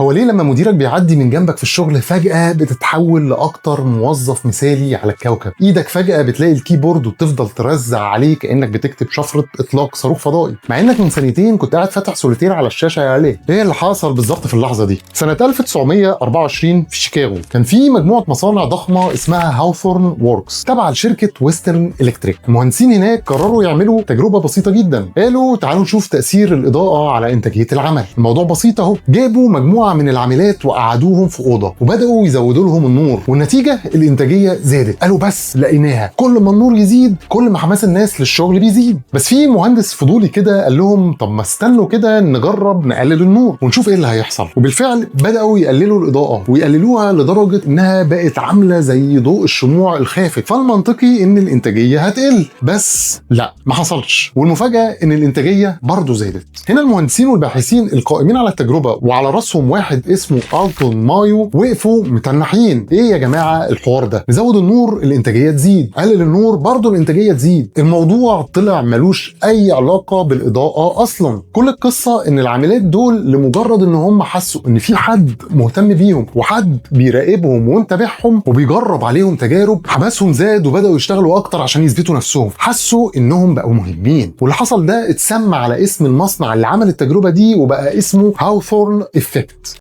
هو ليه لما مديرك بيعدي من جنبك في الشغل فجأة بتتحول لأكتر موظف مثالي على الكوكب؟ ايدك فجأة بتلاقي الكيبورد وتفضل ترزع عليه كأنك بتكتب شفرة إطلاق صاروخ فضائي، مع إنك من سنتين كنت قاعد فاتح سوليتير على الشاشة يا عليه. ايه اللي حصل بالظبط في اللحظة دي؟ سنة 1924 في شيكاغو كان في مجموعة مصانع ضخمة اسمها هاوثورن ووركس تابعة لشركة ويسترن إلكتريك. المهندسين هناك قرروا يعملوا تجربة بسيطة جدا، قالوا تعالوا نشوف تأثير الإضاءة على إنتاجية العمل. الموضوع بسيط اهو، جابوا مجموعة من العاملات وقعدوهم في أوضة وبدأوا يزودوا لهم النور، والنتيجة الإنتاجية زادت. قالوا بس لقيناها كل ما النور يزيد كل ما حماس الناس للشغل بيزيد. بس في مهندس فضولي كده قال لهم طب ما استنوا كده نجرب نقلل النور ونشوف ايه اللي هيحصل. وبالفعل بدأوا يقللوا الإضاءة ويقللوها لدرجة إنها بقت عاملة زي ضوء الشموع الخافت، فالمنطقي إن الإنتاجية هتقل. بس لا، ما حصلش، والمفاجأة إن الإنتاجية برضه زادت. هنا المهندسين والباحثين القائمين على التجربة وعلى راسهم واحد اسمه ألتون مايو وقفوا متنحين. ايه يا جماعة الحوار ده؟ نزود النور الإنتاجية تزيد، قلل النور برضه الإنتاجية تزيد. الموضوع طلع ملوش أي علاقة بالإضاءة أصلا. كل القصة إن العاملات دول لمجرد إن هم حسوا إن في حد مهتم بيهم وحد بيراقبهم ومتابعهم وبيجرب عليهم تجارب، حماسهم زاد وبدأوا يشتغلوا أكتر عشان يثبتوا نفسهم، حسوا إنهم بقوا مهمين. واللي حصل ده اتسمى على اسم المصنع اللي عمل التجربة دي وبقى اسمه هاوثورن إفكت.